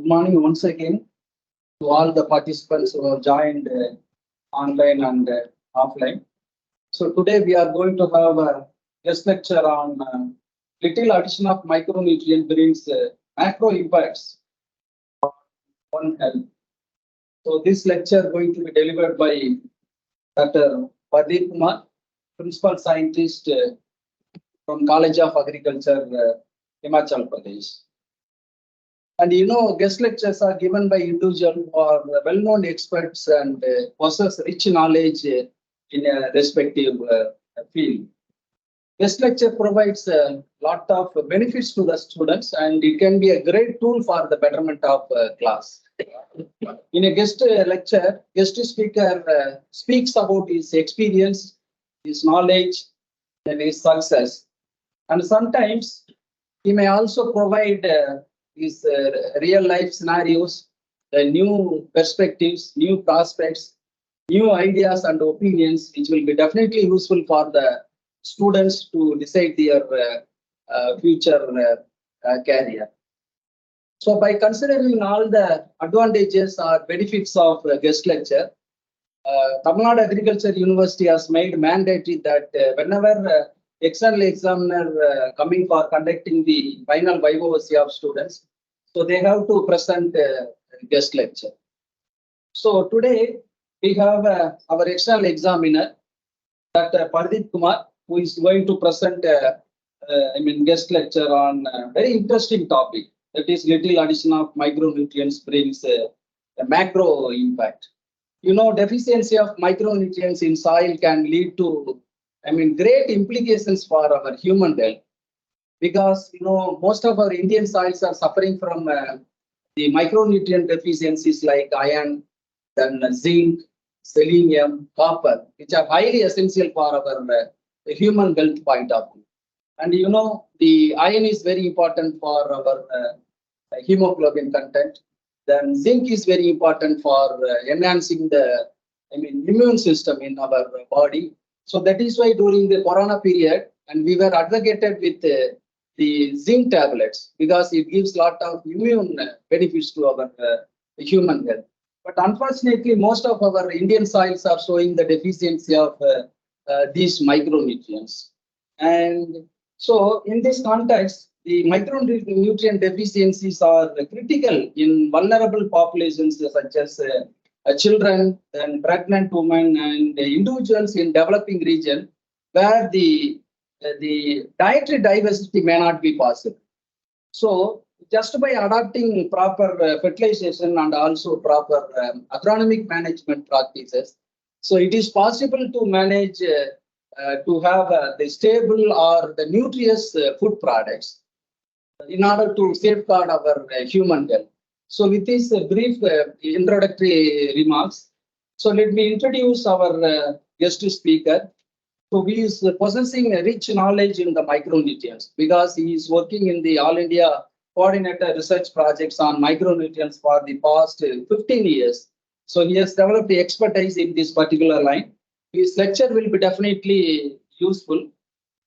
morning once again to all the participants who have joined online and offline. So today we are going to have a guest lecture on little addition of micronutrient brings macro impacts on health. So this lecture going to be delivered by Dr. Pradeep Kumar, Principal Scientist from College of Agriculture, Himachal Pradesh. And guest lectures are given by individuals who are well-known experts and possess rich knowledge in a respective field. Guest lecture provides a lot of benefits to the students, and it can be a great tool for the betterment of class. In a guest lecture, guest speaker speaks about his experience, his knowledge, and his success. And sometimes he may also provide his real life scenarios, the new perspectives, new prospects, new ideas and opinions, which will be definitely useful for the students to decide their future career. So by considering all the advantages or benefits of guest lecture, Tamil Nadu Agriculture University has made mandatory that whenever external examiner coming for conducting the final vivacy of students, so they have to present guest lecture. So today we have our external examiner, Dr. Pradeep Kumar, who is going to present guest lecture on a very interesting topic, that is little addition of micronutrients brings a macro impact. Deficiency of micronutrients in soil can lead to great implications for our human health, because most of our Indian soils are suffering from the micronutrient deficiencies like iron, then zinc, selenium, copper, which are highly essential for our human health point of view. And the iron is very important for our hemoglobin content. Then zinc is very important for enhancing the immune system in our body. So that is why during the corona period, and we were advocated with the zinc tablets, because it gives a lot of immune benefits to our human health. But unfortunately, most of our Indian soils are showing the deficiency of these micronutrients. And so in this context, the micronutrient deficiencies are critical in vulnerable populations such as children and pregnant women and individuals in developing region where the dietary diversity may not be possible. So just by adopting proper fertilization and also proper agronomic management practices, so it is possible to manage to have the stable or the nutritious food products in order to safeguard our human health. So with this brief introductory remarks, so let me introduce our guest speaker. So he is possessing a rich knowledge in the micronutrients, because he is working in the All India Coordinator Research Projects on micronutrients for the past 15 years. So he has developed the expertise in this particular line. His lecture will be definitely useful.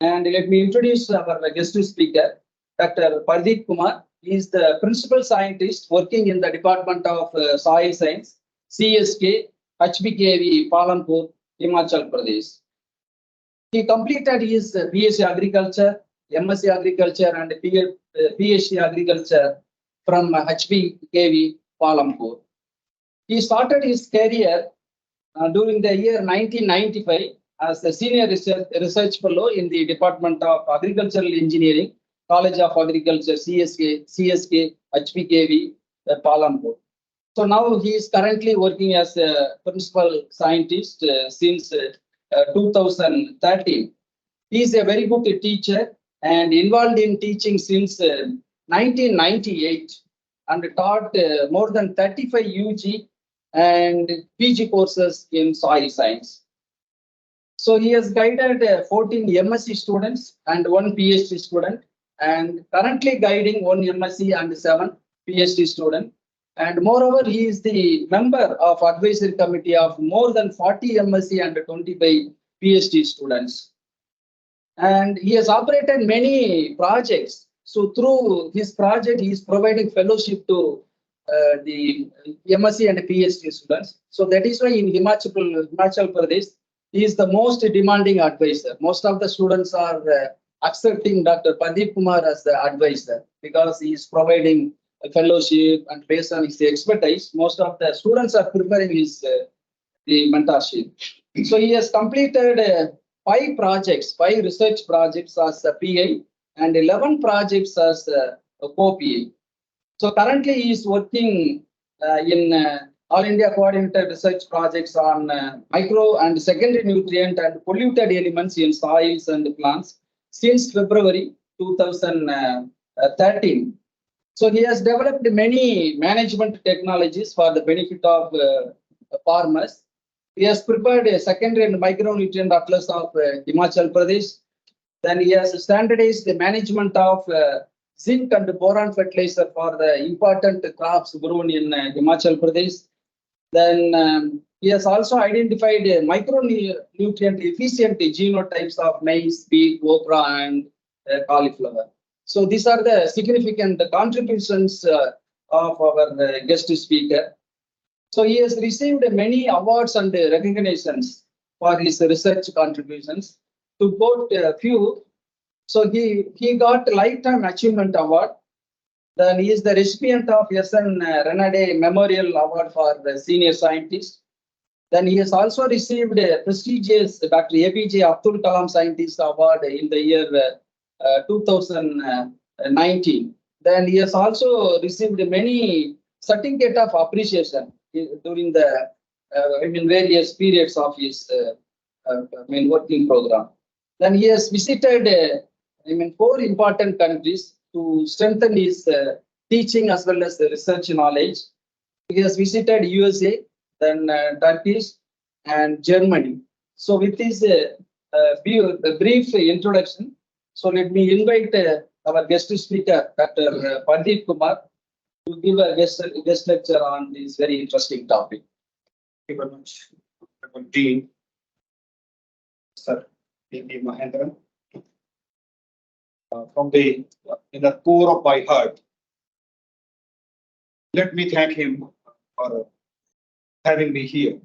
And let me introduce our guest speaker, Dr. Pradeep Kumar. He is the Principal Scientist working in the Department of Soil Science, CSK, HBKV, Palampur, Himachal Pradesh. He completed his BSc Agriculture, MSc Agriculture, and PhD Agriculture from HBKV, Palampur. He started his career during the year 1995 as a senior research fellow in the Department of Agricultural Engineering, College of Agriculture, CSK, HBKV, Palampur. So now he is currently working as a principal scientist since 2013. He is a very good teacher and involved in teaching since 1998 and taught more than 35 UG and PG courses in soil science. So he has guided 14 MSc students and 1 PhD student, and currently guiding 1 MSc and 7 PhD student. And moreover, he is the member of advisory committee of more than 40 MSc and 25 PhD students. And he has operated many projects. So through his project, he is providing fellowship to the MSc and PhD students. So that is why in Himachal Pradesh, he is the most demanding advisor. Most of the students are accepting Dr. Pradeep Kumar as the advisor because he is providing a fellowship, and based on his expertise, most of the students are preferring his the mentorship. So he has completed 5 research projects as a PI and 11 projects as a co-PI. So currently he is working in All India Coordinated Research Projects on micro and secondary nutrient and polluted elements in soils and plants since February 2013. So he has developed many management technologies for the benefit of farmers. He has prepared a secondary and micronutrient atlas of Himachal Pradesh. Then he has standardized the management of zinc and boron fertilizer for the important crops grown in Himachal Pradesh. Then he has also identified micronutrient efficient genotypes of maize, wheat, okra, and cauliflower. So these are the significant contributions of our guest speaker. So he has received many awards and recognitions for his research contributions. To quote a few, so he got Lifetime Achievement Award. Then he is the recipient of S.N. Renade Memorial Award for the Senior Scientist. Then he has also received a prestigious Dr. APJ Abdul Kalam Scientist Award in the year 2019. Then he has also received many certificate of appreciation during the various periods of his working program. Then he has visited 4 important countries to strengthen his teaching as well as the research knowledge. He has visited USA, then Turkey, and Germany. So with this brief introduction, so let me invite our guest speaker, Dr. Pradeep Kumar, to give a guest lecture on this very interesting topic. Thank you very much, Dean, Sir P.P. Mahendran. From the inner core of my heart, let me thank him for having me here.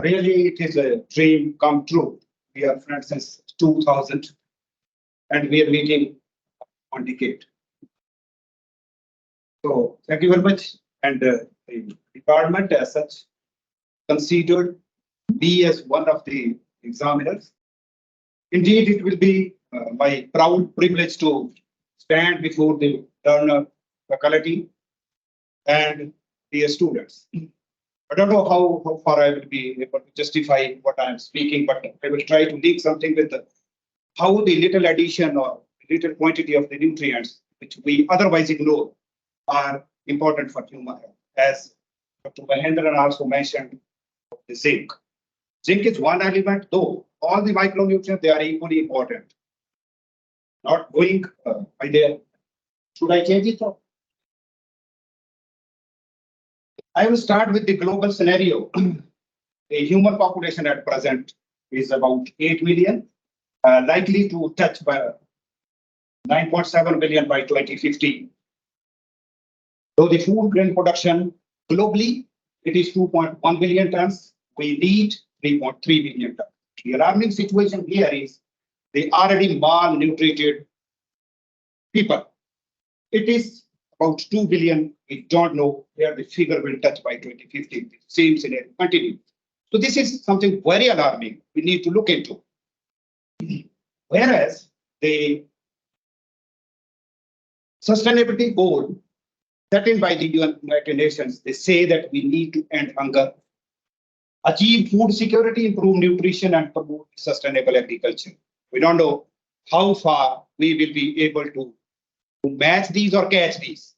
Really, it is a dream come true. We are friends since 2000, and we are meeting on decade. So, thank you very much. And the department, as such, considered me as one of the examiners. Indeed, it will be my proud privilege to stand before the learner faculty and the students. I don't know how far I will be able to justify what I am speaking, but I will try to link something with how the little addition or little quantity of the nutrients, which we otherwise ignore, are important for human health. As Dr. Mahendran also mentioned, the zinc. Zinc is one element, though all the micronutrients, they are equally important. Not going by there. Should I change it? I will start with the global scenario. The human population at present is about 8 million, likely to touch by 9.7 billion by 2050. So the food grain production globally, it is 2.1 billion tons. We need 3.3 billion tons. The alarming situation here is the already malnutrited people. It is about 2 billion. We don't know where the figure will touch by 2050. The same scenario continues. So this is something very alarming we need to look into. Whereas the sustainability goal set in by the United Nations, they say that we need to end hunger, achieve food security, improve nutrition, and promote sustainable agriculture. We don't know how far we will be able to match these or catch these.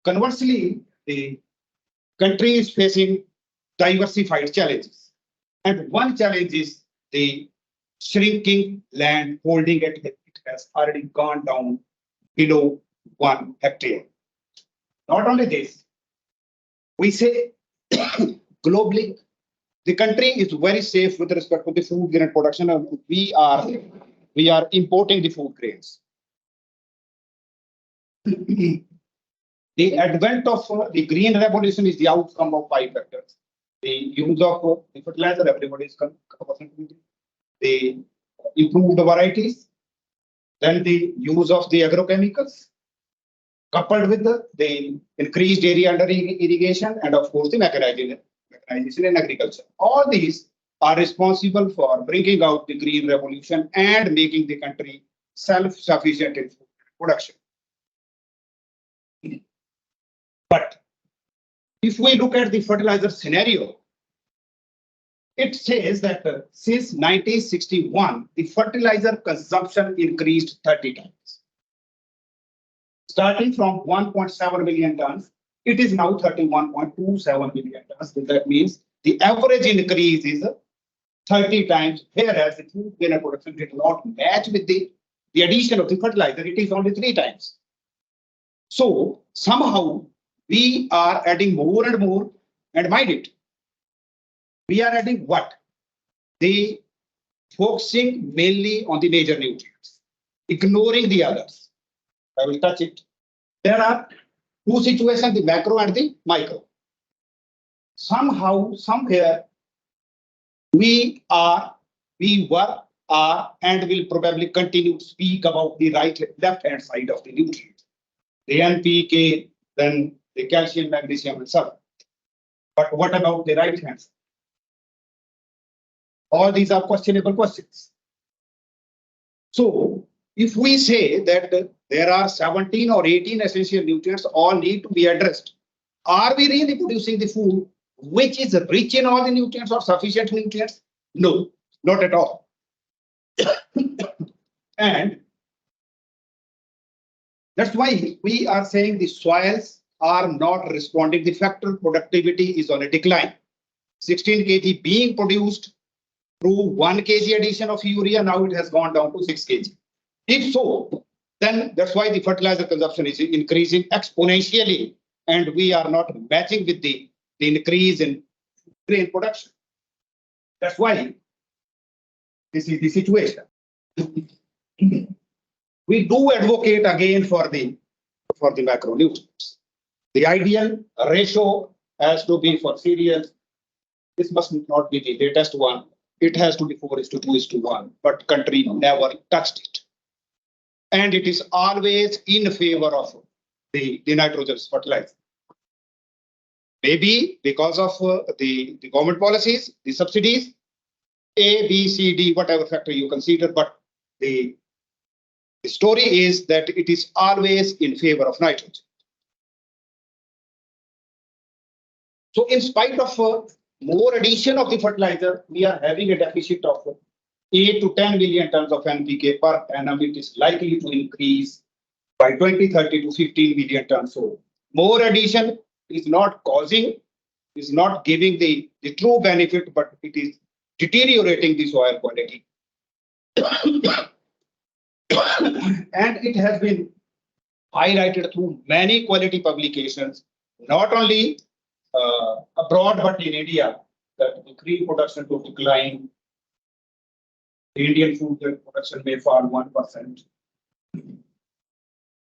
Conversely, the country is facing diversified challenges. And one challenge is the shrinking land holding. It has already gone down below 1 hectare. Not only this, we say globally, the country is very safe with respect to the food grain production. We are importing the food grains. The advent of the green revolution is the outcome of 5 factors. The use of the fertilizer, everybody is consenting. The improved varieties, then the use of the agrochemicals, coupled with the increased area under irrigation, and of course the mechanization in agriculture. All these are responsible for bringing out the green revolution and making the country self-sufficient in food production. But if we look at the fertilizer scenario, it says that since 1961, the fertilizer consumption increased 30 times. Starting from 1.7 million tons, it is now 31.27 million tons. That means the average increase is 30 times, whereas the food grain production did not match with the addition of the fertilizer. It is only 3 times. So somehow we are adding more and more, and mind it, we are adding what? The focusing mainly on the major nutrients, ignoring the others. I will touch it. There are two situations, the macro and the micro. Somehow, somewhere, we were, and will probably continue to speak about the left-hand side of the nutrients, the NPK, then the calcium, magnesium, and sulfur. But what about the right hand side? All these are questionable questions. So, if we say that there are 17 or 18 essential nutrients, all need to be addressed, are we really producing the food which is rich in all the nutrients or sufficient nutrients? No, not at all. And that's why we are saying the soils are not responding. The factor productivity is on a decline. 16 kg being produced through 1 kg addition of urea, now it has gone down to 6 kg. If so, then that's why the fertilizer consumption is increasing exponentially, and we are not matching with the increase in grain production. That's why this is the situation. We do advocate again for the macronutrients. The ideal ratio has to be for cereals. This must not be the latest one. It has to be 4:2:1, but country never touched it. And it is always in favor of the nitrogen fertilizer. Maybe because of the government policies, the subsidies, A, B, C, D, whatever factor you consider, but the story is that it is always in favor of nitrogen. So in spite of more addition of the fertilizer, we are having a deficit of 8 to 10 million tons of NPK per annum. It is likely to increase by 2030 to 15 million tons. So more addition is not giving the true benefit, but it is deteriorating the soil quality. And it has been highlighted through many quality publications, not only abroad, but in India, that the green production to decline. The Indian food production may fall 1%.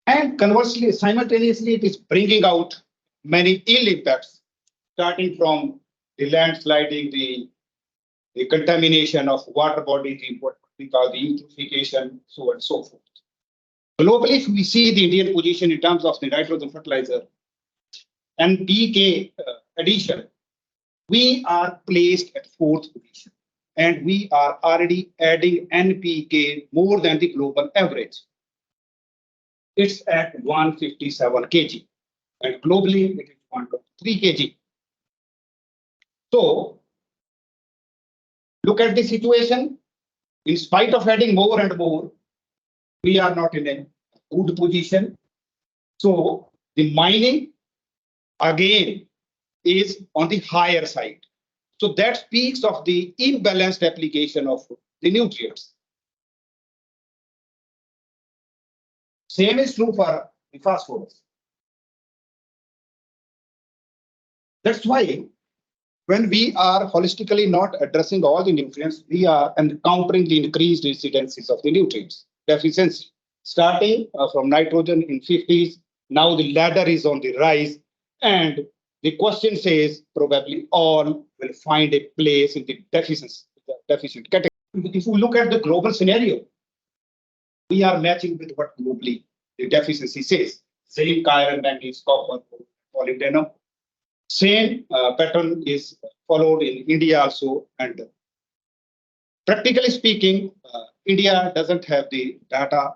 And conversely, simultaneously, it is bringing out many ill impacts, starting from the landsliding, the contamination of water bodies, the eutrophication, so on and so forth. Globally, if we see the Indian position in terms of the nitrogen fertilizer and NPK addition, we are placed at 4th position, and we are already adding NPK more than the global average. It's at 157 kg, and globally it is 123 kg. So, look at the situation. In spite of adding more and more, we are not in a good position. So, the mining again is on the higher side. So that speaks of the imbalanced application of the nutrients. Same is true for the phosphorus. That's why when we are holistically not addressing all the nutrients, we are encountering the increased incidences of the nutrients deficiency. starting from nitrogen in 50s. Now the ladder is on the rise, and the question says probably all will find a place in the deficient category. If you look at the global scenario, we are matching with what globally the deficiency says. Zinc, iron, manganese, copper, molybdenum. Same pattern is followed in India also. And practically speaking, India doesn't have the data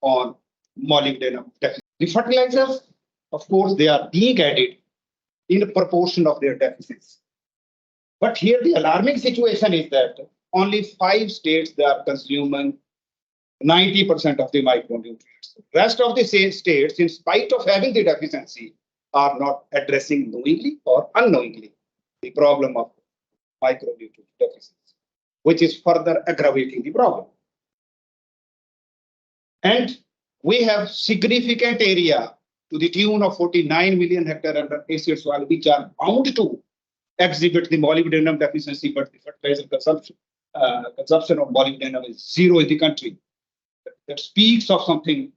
on molybdenum deficit. The fertilizers, of course, they are being added in proportion of their deficits. But here the alarming situation is that only 5 states they are consuming 90% of the micronutrients. Rest of the states, in spite of having the deficiency, are not addressing knowingly or unknowingly the problem of micronutrient deficiency, which is further aggravating the problem. And we have significant area to the tune of 49 million hectare under acid soil, which are bound to exhibit the molybdenum deficiency, but the fertilizer consumption of molybdenum is zero in the country. That speaks of something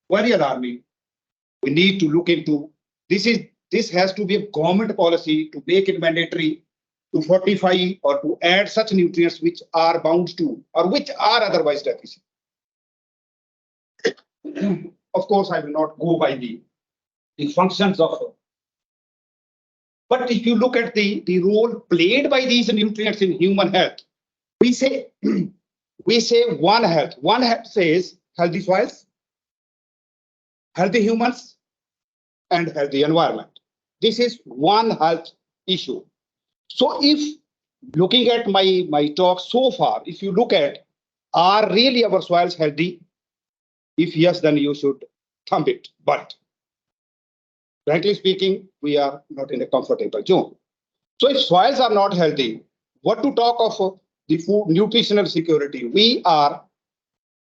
very alarming. We need to look into this has to be a government policy to make it mandatory to fortify or to add such nutrients which are bound to or which are otherwise deficient. Of course, I will not go by the functions of. But if you look at the role played by these nutrients in human health, we say one health. One health says healthy soils, healthy humans, and healthy environment. This is one health issue. So if looking at my talk so far, if you look at are really our soils healthy? If yes, then you should thumb it. But frankly speaking, we are not in a comfortable zone. So if soils are not healthy, what to talk of the food nutritional security? We are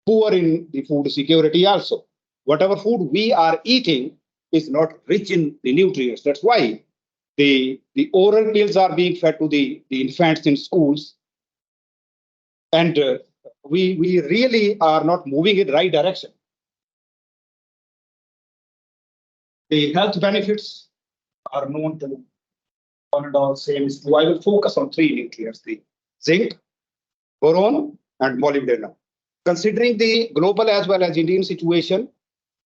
poor in the food security also. Whatever food we are eating is not rich in the nutrients. That's why the oral pills are being fed to the infants in schools. And we really are not moving in the right direction. The health benefits are known to one and all same. So I will focus on 3 nutrients: the zinc, boron, and molybdenum. Considering the global as well as Indian situation,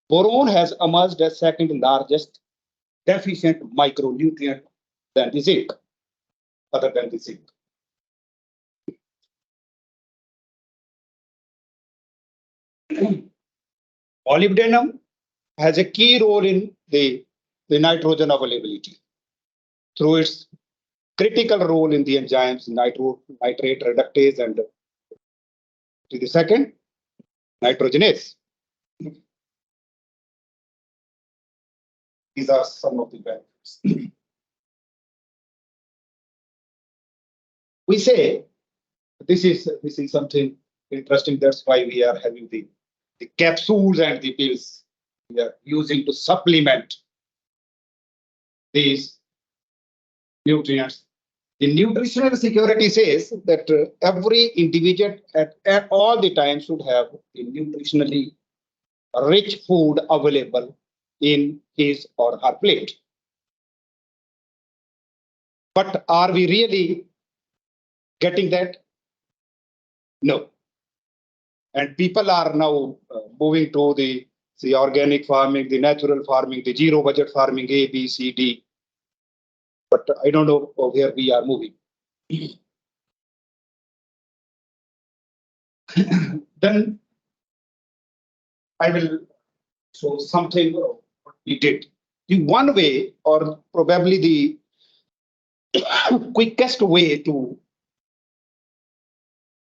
boron has emerged as second largest deficient micronutrient than the zinc, other than the zinc. Molybdenum has a key role in the nitrogen availability through its critical role in the enzymes nitrate reductase and to the second nitrogenase. These are some of the benefits. We say this is something interesting. That's why we are having the capsules and the pills we are using to supplement these nutrients. The nutritional security says that every individual at all the time should have a nutritionally rich food available in his or her plate. But are we really getting that? No. And people are now moving to the organic farming, the natural farming, the zero budget farming, A, B, C, D. But I don't know where we are moving. Then I will show something what we did. The one way, or probably the quickest way to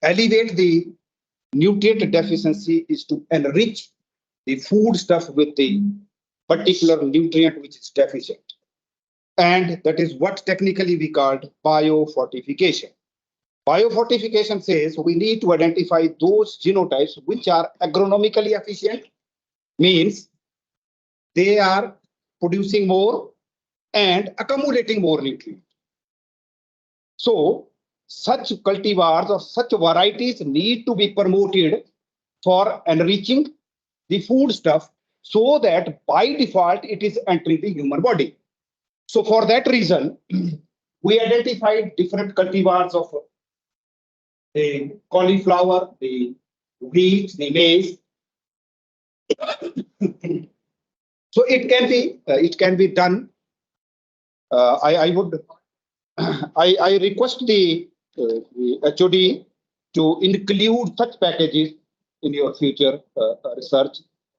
alleviate the nutrient deficiency is to enrich the food stuff with the particular nutrient which is deficient. And that is what technically we called biofortification. Biofortification says we need to identify those genotypes which are agronomically efficient, means they are producing more and accumulating more nutrients. So such cultivars or such varieties need to be promoted for enriching the food stuff, so that by default it is entering the human body. So for that reason, we identified different cultivars of the cauliflower, the wheat, the maize. So it can be done. I would I request the HOD to include such packages in your future research.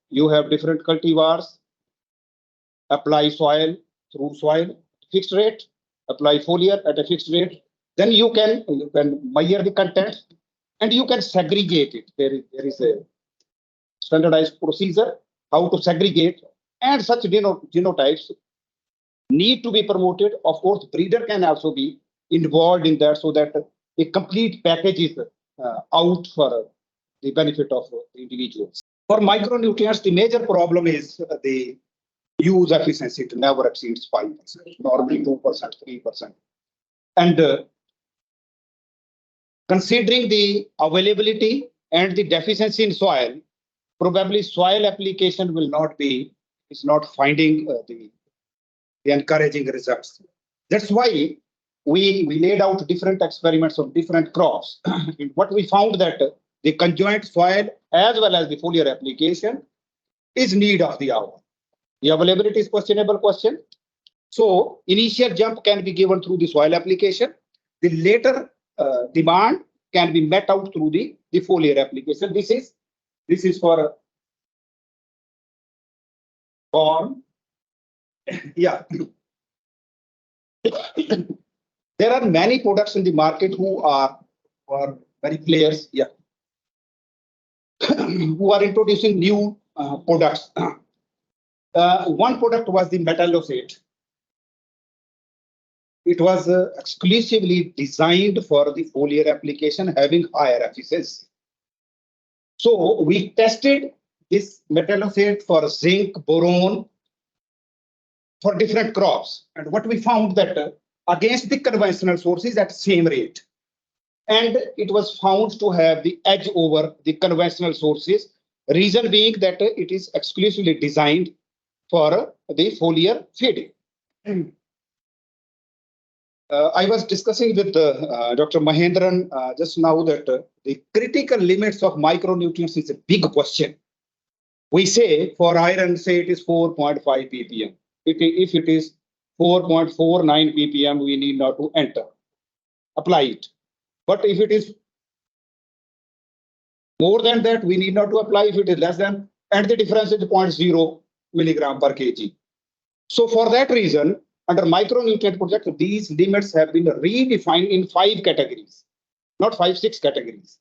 You have different cultivars, apply soil through soil fixed rate, apply foliar at a fixed rate. Then you can measure the content and you can segregate it. There is a standardized procedure how to segregate, and such genotypes need to be promoted. Of course, breeder can also be involved in that, so that a complete package is out for the benefit of the individuals. For micronutrients, the major problem is the use efficiency. It never exceeds 5%, normally 2%, 3%. And considering the availability and the deficiency in soil, probably soil application is not finding the encouraging results. That's why we laid out different experiments of different crops. What we found that the conjoint soil as well as the foliar application is need of the hour. The availability is questionable question. So initial jump can be given through the soil application. The later demand can be met out through the foliar application. This is for corn. Yeah. There are many products in the market who are very players, yeah, who are introducing new products. One product was the metallosate. It was exclusively designed for the foliar application, having higher efficiency. So we tested this metallosate for zinc, boron, for different crops. And what we found that against the conventional sources at same rate. And it was found to have the edge over the conventional sources. Reason being that it is exclusively designed for the foliar feeding. I was discussing with Dr. Mahendran just now that the critical limits of micronutrients is a big question. We say for iron, say it is 4.5 ppm. If it is 4.49 ppm, we need not to apply it. But if it is more than that, we need not to apply. If it is less than, and the difference is 0.0 milligram per kg. So for that reason, under micronutrient project, these limits have been redefined in 5 categories, not 5, 6 categories,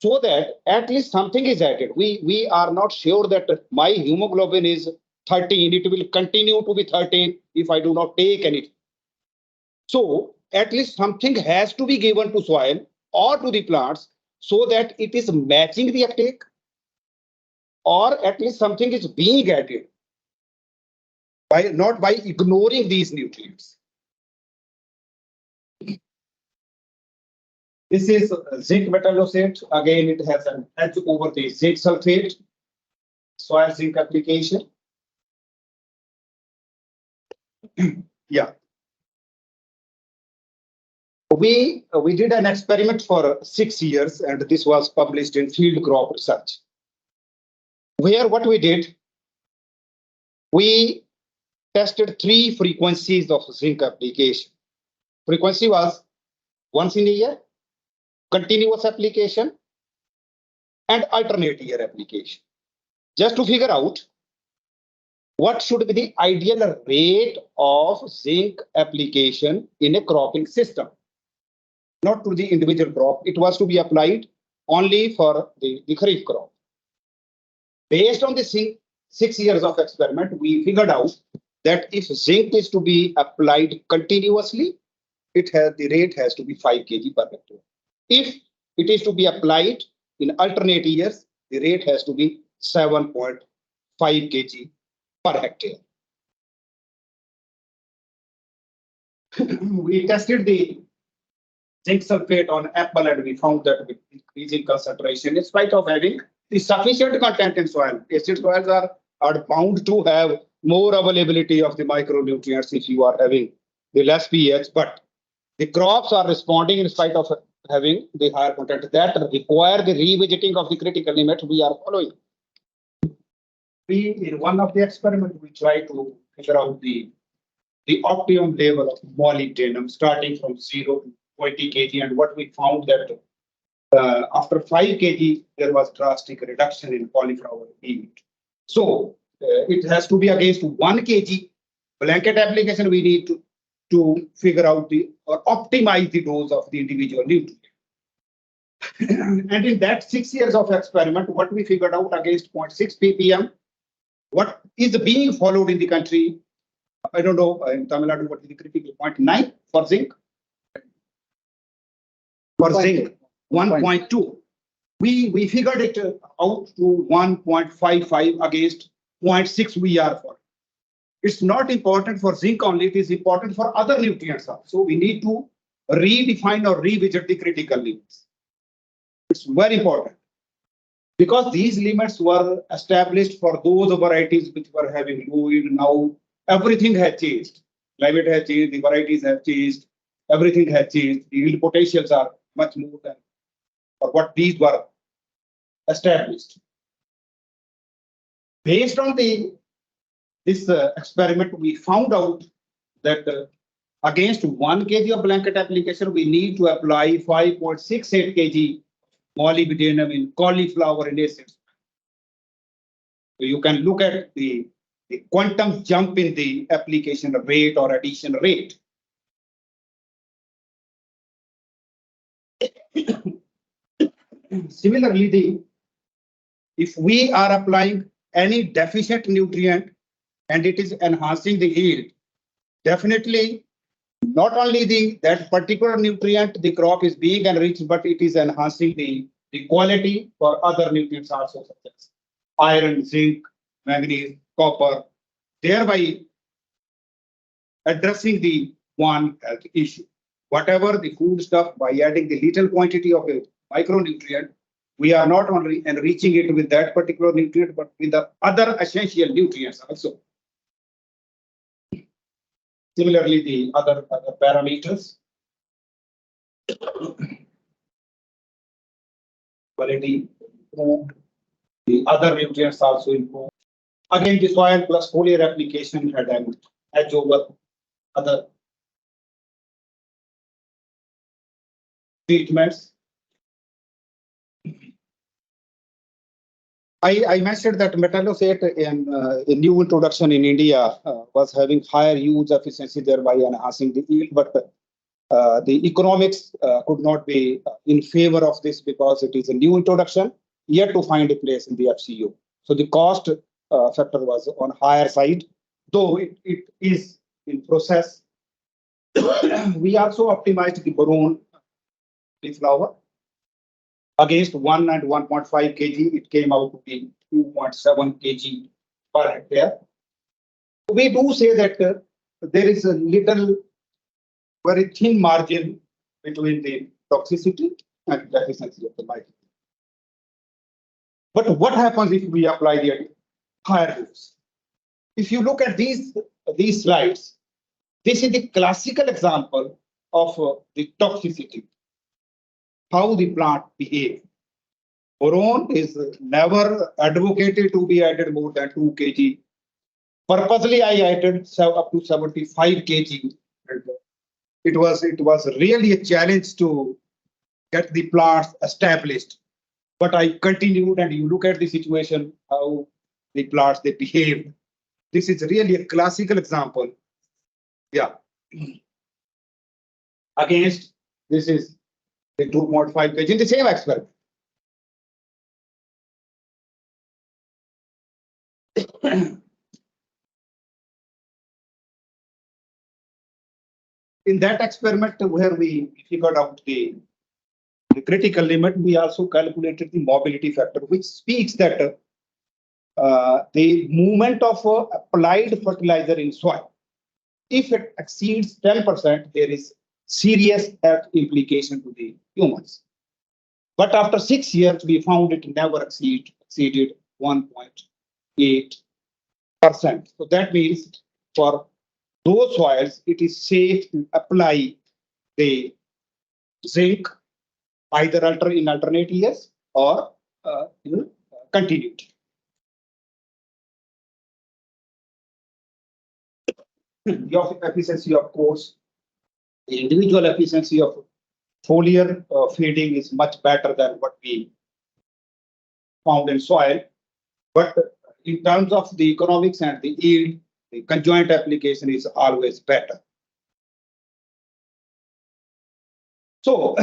so that at least something is added. We are not sure that my hemoglobin is 13, it will continue to be 13 if I do not take anything. So at least something has to be given to soil or to the plants so that it is matching the uptake, or at least something is being added, not by ignoring these nutrients. This is zinc metallosate. Again, it has an edge over the zinc sulfate, soil zinc application. Yeah. We did an experiment for 6 years, and this was published in Field Crop Research, where what we did, we tested 3 frequencies of zinc application. Frequency was once in a year, continuous application, and alternate year application, just to figure out what should be the ideal rate of zinc application in a cropping system. Not to the individual crop, it was to be applied only for the kharif crop. Based on the 6 years of experiment, we figured out that if zinc is to be applied continuously, the rate has to be 5 kg per hectare. If it is to be applied in alternate years, the rate has to be 7.5 kg per hectare. We tested the zinc sulfate on apple, and we found that with increasing concentration, in spite of having the sufficient content in soil. Acid soils are bound to have more availability of the micronutrients if you are having the less pH, but the crops are responding in spite of having the higher content that require the revisiting of the critical limit we are following. We, in one of the experiments, we try to figure out the optimum level of molybdenum starting from 0 to 20 kg. And what we found that after 5 kg, there was drastic reduction in cauliflower yield. So it has to be against 1 kg blanket application. We need to figure out or optimize the dose of the individual nutrient. And in that 6 years of experiment, what we figured out against 0.6 ppm, what is being followed in the country, I don't know, in Tamil Nadu, what is the critical 0.9 for zinc? For zinc, 1.2. We figured it out to 1.55 against 0.6 we are for. It's not important for zinc only, it is important for other nutrients also. We need to redefine or revisit the critical limits. It's very important because these limits were established for those varieties which were having low yield. Now everything has changed. Climate has changed, the varieties have changed, everything has changed. The yield potentials are much more than or what these were established. Based on this experiment, we found out that against 1 kg of blanket application, we need to apply 5.68 kg molybdenum in cauliflower in acid. So you can look at the quantum jump in the application rate or addition rate. Similarly, if we are applying any deficient nutrient and it is enhancing the yield, definitely not only that particular nutrient the crop is being enriched, but it is enhancing the quality for other nutrients also, such as iron, zinc, manganese, copper, thereby addressing the one health issue. Whatever the food stuff, by adding the little quantity of a micronutrient, we are not only enriching it with that particular nutrient, but with the other essential nutrients also. Similarly, the other parameters, quality improved, the other nutrients also improved. Again, the soil plus foliar application had an edge over other treatments. I mentioned that metallosate in a new introduction in India was having higher use efficiency, thereby enhancing the yield, but the economics could not be in favor of this because it is a new introduction, yet to find a place in the FCU. So the cost factor was on higher side, though it is in process. We also optimized the boron flour. Against 1 and 1.5 kg, it came out to be 2.7 kg per hectare. We do say that there is a little, very thin margin between the toxicity and the efficiency of the micronutrient. But what happens if we apply the higher dose? If you look at these slides, this is the classical example of the toxicity, how the plant behaves. Boron is never advocated to be added more than 2 kg. Purposely, I added up to 75 kg. It was really a challenge to get the plants established. But I continued, and you look at the situation, how the plants they behave. This is really a classical example. Yeah. Against this is the 2.5 kg in the same experiment. In that experiment where we figured out the critical limit, we also calculated the mobility factor, which speaks that the movement of applied fertilizer in soil, if it exceeds 10%, there is serious health implication to the humans. But after 6 years, we found it never exceeds exceeded 1.8%. So that means for those soils, it is safe to apply the zinc either in alternate years or in continuity. The efficiency, of course, the individual efficiency of foliar feeding is much better than what we found in soil. But in terms of the economics and the yield, the conjoint application is always better. So,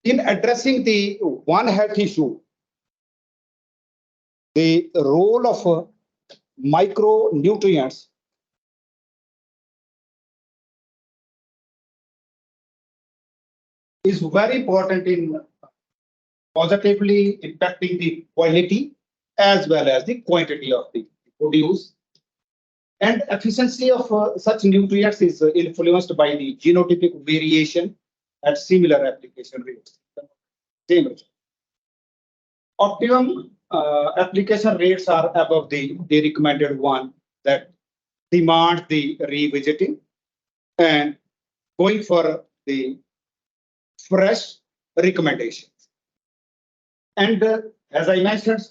in addressing the one health issue, the role of micronutrients is very important in positively impacting the quality as well as the quantity of the produce. And efficiency of such nutrients is influenced by the genotypic variation at similar application rates. Same result. Optimum application rates are above the recommended one that demand the revisiting and going for the fresh recommendations. And as I mentioned,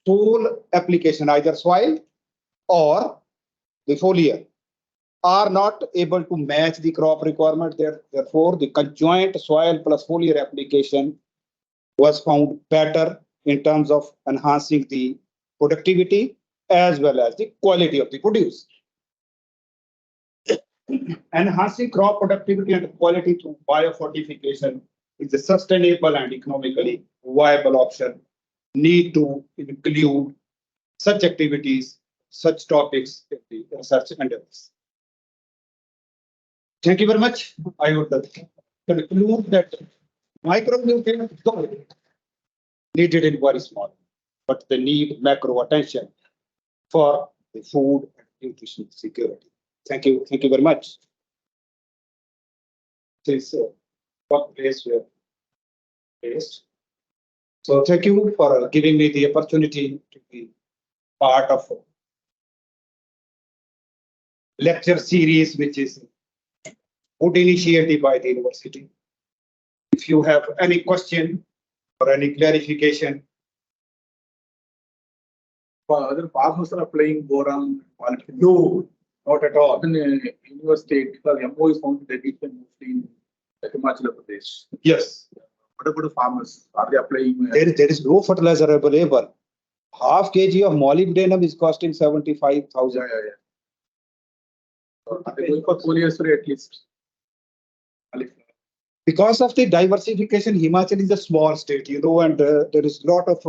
soil application, either soil or the foliar, are not able to match the crop requirement. Therefore, the conjoint soil plus foliar application was found better in terms of enhancing the productivity as well as the quality of the produce. Enhancing crop productivity and quality through biofortification is a sustainable and economically viable option. Need to include such activities, such topics in the research endeavors. Thank you very much. I would conclude that micronutrients are needed in very small, but they need macro attention for the food and nutrition security. Thank you. Thank you very much. This workplace were based. So thank you for giving me the opportunity to be part of a lecture series, which is a good initiative by the university. If you have any question or any clarification. Other farmers are applying boron quality. No, not at all. In university, because MO is found deficient mostly in Himachal Pradesh. Yes. What about the farmers? Are they applying? There is no fertilizer available. Half kg of molybdenum is costing 75,000. Yeah. Are they going for foliar spray at least? Because of the diversification, Himachal is a small state, and there is a lot of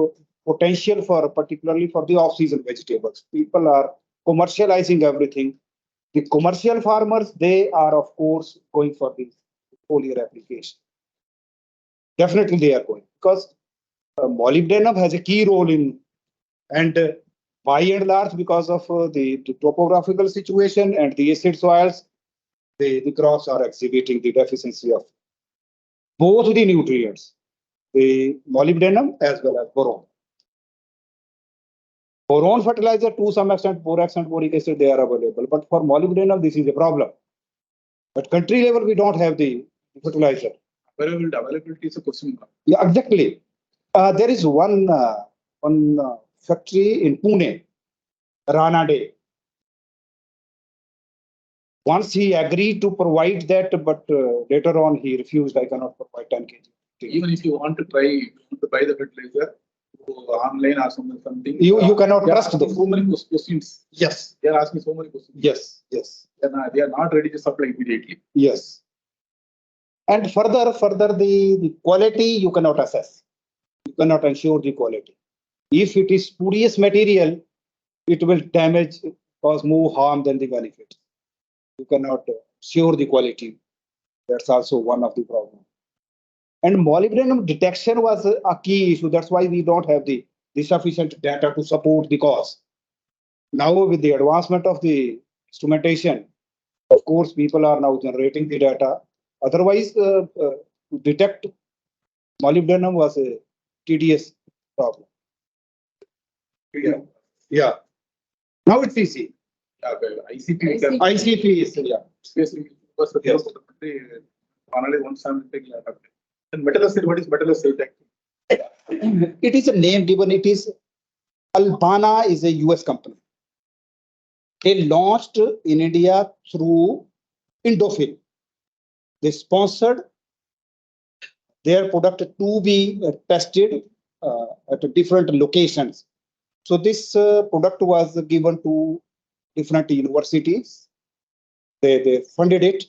potential for, particularly for the off-season vegetables. People are commercializing everything. The commercial farmers, they are of course going for the foliar application. Definitely they are going, because molybdenum has a key role in, and by and large, because of the topographical situation and the acid soils, the crops are exhibiting the deficiency of both the nutrients, the molybdenum as well as boron. Boron fertilizer, to some extent, borax and boric acid, they are available. But for molybdenum, this is a problem. At country level, we don't have the fertilizer. Availability is a question mark. Yeah, exactly. There is one factory in Pune, Rana Day. Once he agreed to provide that, but later on he refused. I cannot provide 10 kg. Even if you want to try, you want to buy the fertilizer online or something. You cannot trust them. So many questions. Yes. They are asking so many questions. Yes. They are not ready to supply immediately. Yes. And further the quality you cannot assess. You cannot ensure the quality. If it is spurious material, it will damage, cause more harm than the benefit. You cannot assure the quality. That's also one of the problems. And molybdenum detection was a key issue. That's why we don't have the sufficient data to support the cause. Now, with the advancement of the instrumentation, of course, people are now generating the data. Otherwise, to detect molybdenum was a tedious problem. Yeah. Yeah. Now it's easy. ICP. ICP is, yeah. Basically, was the Yes. only one sample thing. And metallocene, what is metallocene? It is a name given. It is Albana is a US company. They launched in India through Indofil. They sponsored their product to be tested at different locations. So this product was given to different universities. They funded it.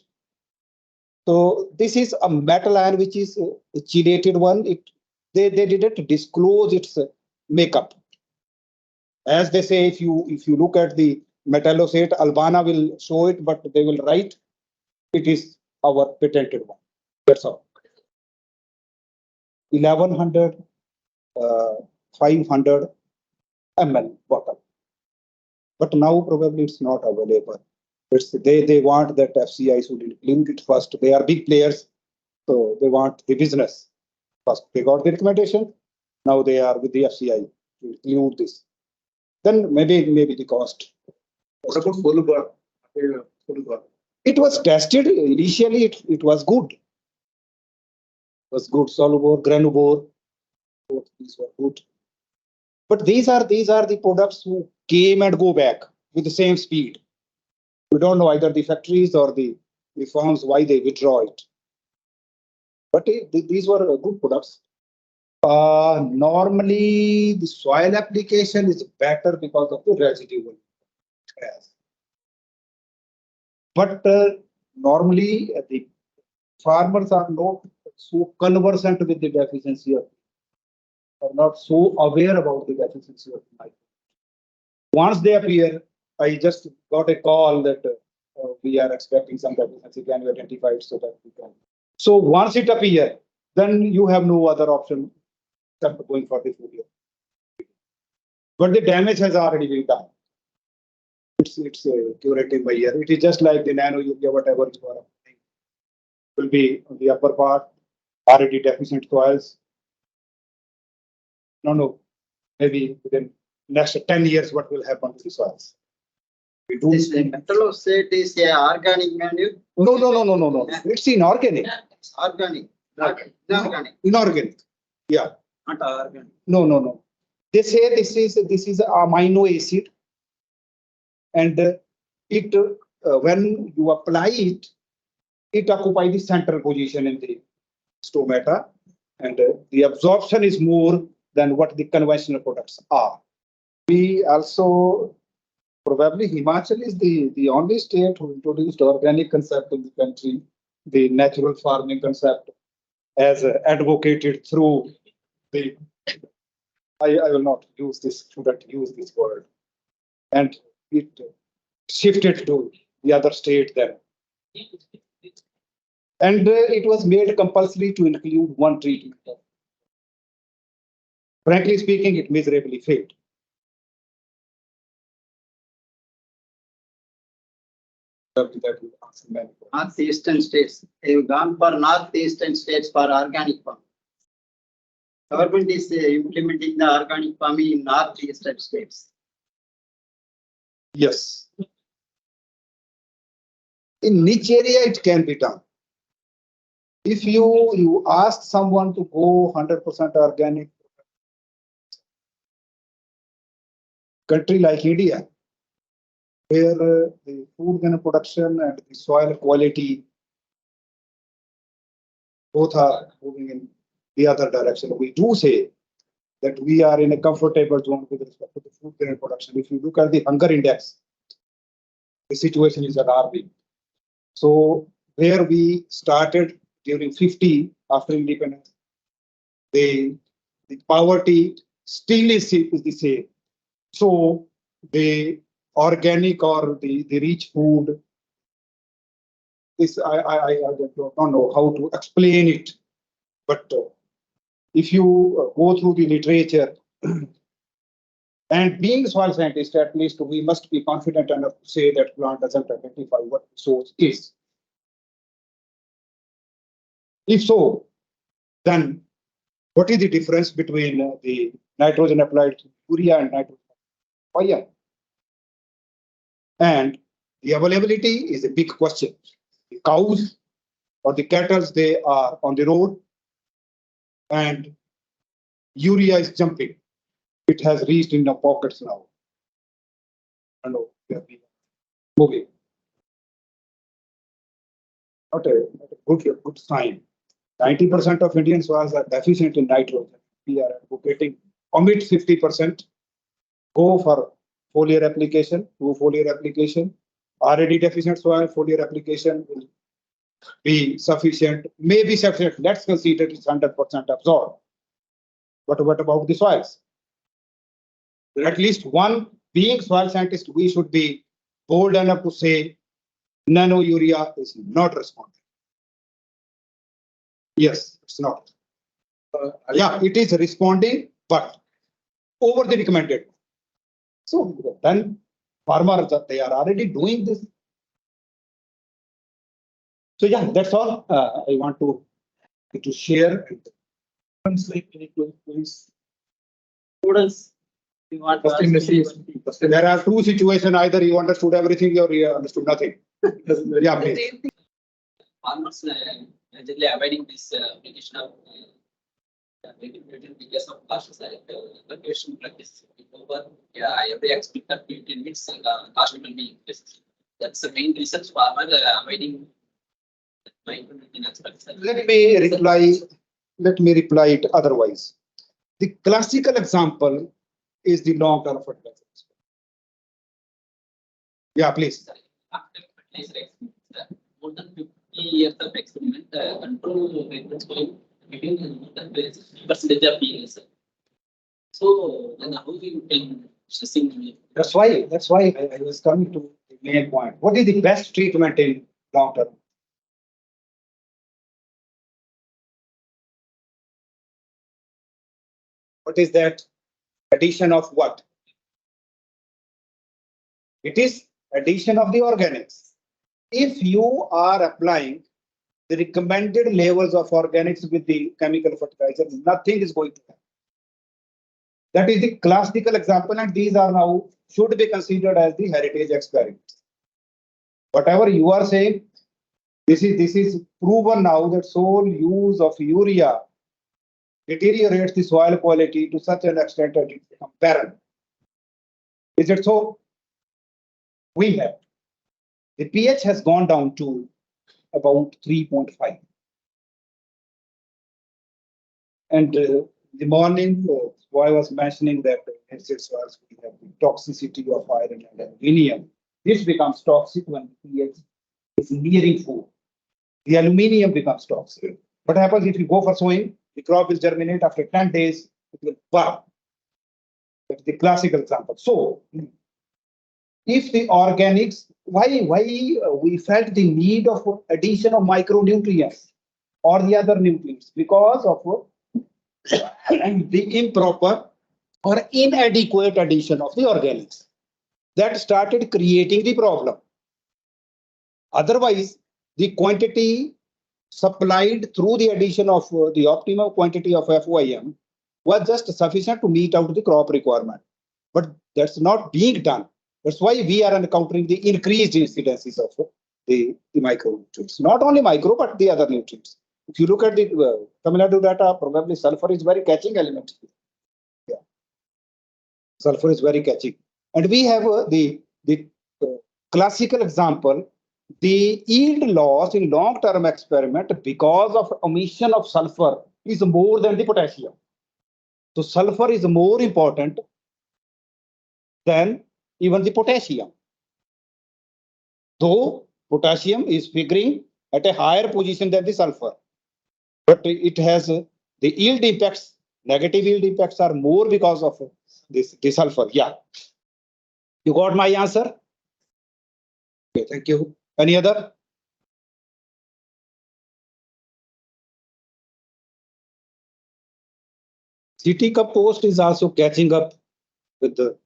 So this is a metal ion which is a chelated one. They didn't disclose its makeup. As they say, if you look at the metallosate, Albana will show it, but they will write it is our patented one. That's all. 1100, 500 ml bottle. But now probably it's not available. They want that FCI should include it first. They are big players, so they want the business first. They got the recommendation. Now they are with the FCI to include this. Then maybe the cost. What about Folubar? Folubar. It was tested initially. It was good. It was good. Solubor, Granubor, both these were good. But these are the products who came and go back with the same speed. We don't know either the factories or the firms why they withdraw it. But these were good products. Normally, the soil application is better because of the residual. But normally, the farmers are not so conversant with the deficiency of, or not so aware about the deficiency of micronutrients. Once they appear, I just got a call that we are expecting some deficiency. Can you identify it so that we can? So once it appears, then you have no other option except going for the food. But the damage has already been done. It's curative by year. It is just like the nano urea, whatever you are applying, will be on the upper part, already deficient soils. No, maybe within next 10 years, what will happen to the soils? We do. This metallosate is a organic manure. No. It's inorganic. It's organic, not inorganic, Inorganic. Yeah. not organic. No. They say this is amino acid, and it when you apply it, it occupies the central position in the stomata, and the absorption is more than what the conventional products are. We also probably Himachal is the only state who introduced organic concept in the country, the natural farming concept, as advocated through the. I will not use this. Shouldn't use this word, and it shifted to the other state then. And it was made compulsory to include one treatment. Frankly speaking, it miserably failed. Northeastern states. They've gone for northeastern states for organic farming. Government is implementing the organic farming in northeastern states. Yes. In niche area, it can be done. If you ask someone to go 100% organic, country like India, where the food production and the soil quality both are moving in the other direction. We do say that we are in a comfortable zone with respect to the food grain production. If you look at the hunger index, the situation is alarming. So where we started during 50 after independence, the poverty still is the same. So the organic or the rich food, this I don't know how to explain it, but if you go through the literature, and being soil scientist, at least we must be confident enough to say that plant doesn't identify what the source is. If so, then what is the difference between the nitrogen applied to urea and nitrogen. And the availability is a big question. The cows or the cattle, they are on the road and urea is jumping. It has reached in the pockets now. And we are moving. Not a good sign. 90% of Indian soils are deficient in nitrogen. We are advocating omit 50%, go for foliar application, do foliar application. Already deficient soil, foliar application will be sufficient, may be sufficient. Let's consider it's 100% absorbed. But what about the soils? At least one, being soil scientist, we should be bold enough to say nano urea is not responding. Yes, it's not. Yeah, it is responding, but over the recommended. So then farmers, they are already doing this. So yeah, that's all I want to share. Students, you want to First ask thing, me Messi is- question? There are two situations, either you understood everything or you understood nothing. Yeah, please. Farmers majorly avoiding this application of because of costs application practice. Over, yeah, every expect that 15 minutes cost will be increased. That's the main reason farmer avoiding micronutrient aspects. Let me reply it otherwise. The classical example is the long-term fertilizers. Yeah, please. After fertilizer experiment, more than 50 years of experiment, control methods going between more than 50% of years. So then how you can stressing That's why I was coming to the main point. What is the best treatment in long term? What is that? Addition of what? It is addition of the organics. If you are applying the recommended levels of organics with the chemical fertilizer, nothing is going to happen. That is the classical example, and these are now should be considered as the heritage experiments. Whatever you are saying, this is proven now that sole use of urea deteriorates the soil quality to such an extent that it becomes barren. Is it so? We have. The pH has gone down to about 3.5. And the morning, I was mentioning that acid soils we have the toxicity of iron and aluminium. This becomes toxic when pH is nearing 4. The aluminium becomes toxic. What happens if you go for sowing? The crop will germinate after 10 days, it will burn. That's the classical example. So, if the organics, why we felt the need of addition of micronutrients or the other nutrients? Because of the improper or inadequate addition of the organics. That started creating the problem. Otherwise, the quantity supplied through the addition of the optimum quantity of FOIM was just sufficient to meet out the crop requirement. But that's not being done. That's why we are encountering the increased incidences of the micronutrients. Not only micro, but the other nutrients. If you look at the Tamil Nadu data, probably sulfur is very catching element. Yeah. Sulfur is very catching. And we have the classical example, the yield loss in long-term experiment because of omission of sulfur is more than the potassium. So sulfur is more important than even the potassium. Though potassium is figuring at a higher position than the sulfur. But it has the yield impacts, negative yield impacts are more because of this the sulfur. Yeah. You got my answer? Okay, thank you. Any other? CT compost is also catching up with the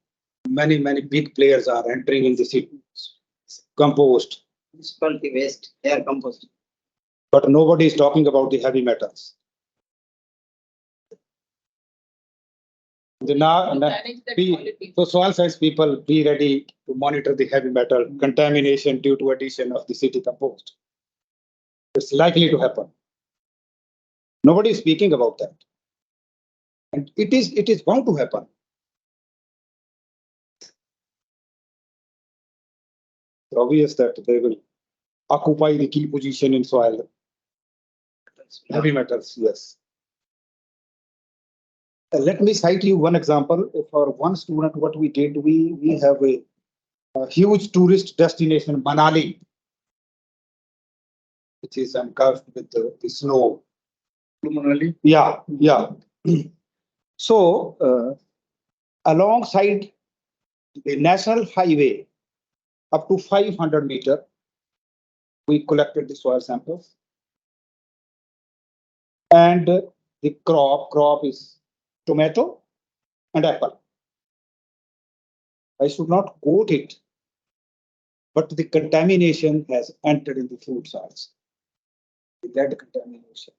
many big players are entering in the CT compost. Municipality waste, air compost. But nobody is talking about the heavy metals. Manage that quality. So soil science people be ready to monitor the heavy metal contamination due to addition of the city compost. It's likely to happen. Nobody is speaking about that. And it is bound to happen. It's obvious that they will occupy the key position in soil. Heavy metals, yes. Let me cite you one example. For one student, what we did, we have a huge tourist destination, Manali, which is engulfed with the snow. Manali. Yeah, yeah. So, alongside the national highway, up to 500 meter, we collected the soil samples. And the crop is tomato and apple. I should not quote it, but the contamination has entered in the fruit soils. That contamination.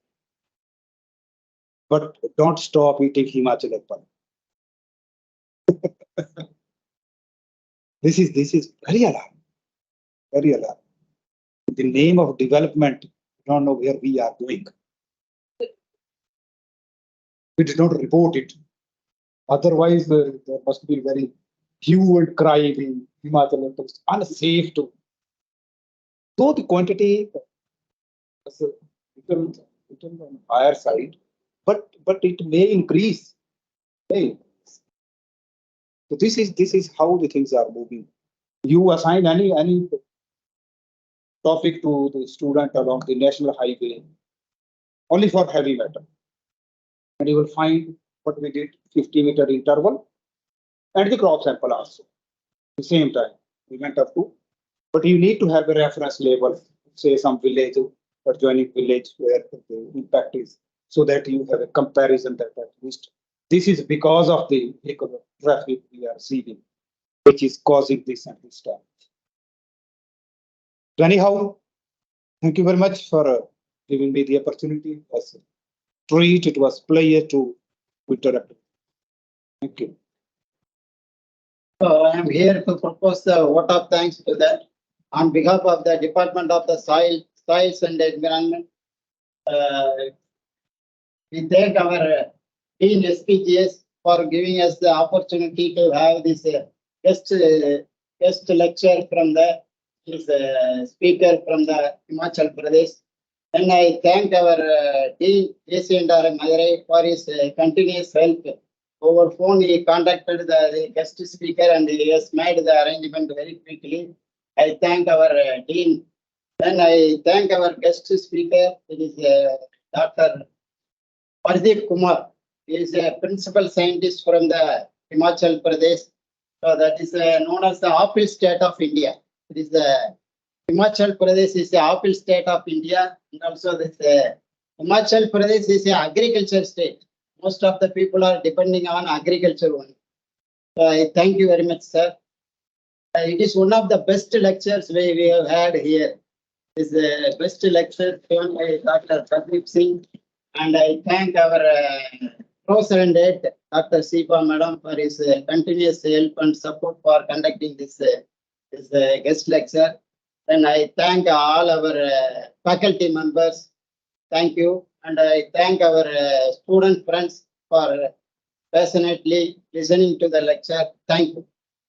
But don't stop eating Himachal apple. This is very alarming. Very alarming. In the name of development, we don't know where we are going. We did not report it. Otherwise, there must be very hue and cry in Himachal apples, unsafe to. Though the quantity is a little on higher side, but it may increase. Hey. So this is how the things are moving. You assign any topic to the student along the national highway, only for heavy metal, and you will find what we did 50-meter interval and the crop sample also. At the same time, we went up to, but you need to have a reference label, say some village or joining village where the impact is, so that you have a comparison that at least this is because of the vehicle traffic we are seeing, which is causing this and this damage. So anyhow, thank you very much for giving me the opportunity. As a treat, it was pleasure to interact. Thank you. I am here to propose the vote of thanks to that. On behalf of the Department of the Soils and Environment, we thank our Dean SPGS for giving us the opportunity to have this guest lecture from the speaker from the Himachal Pradesh. And I thank our Dean AC and Madurai for his continuous help. Over phone, he contacted the guest speaker and he has made the arrangement very quickly. I thank our Dean. Then I thank our guest speaker. It is Dr. Pardeep Kumar. He is a principal scientist from the Himachal Pradesh. So that is known as the apple state of India. It is the Himachal Pradesh is the apple state of India, and also this Himachal Pradesh is an agriculture state. Most of the people are depending on agriculture only. So I thank you very much, sir. It is one of the best lectures we have had here. It is the best lecture given by Dr. Pardeep Singh, and I thank our professor and head, Dr. Sipa Madam, for his continuous help and support for conducting this guest lecture. And I thank all our faculty members. Thank you. And I thank our student friends for passionately listening to the lecture. Thank you.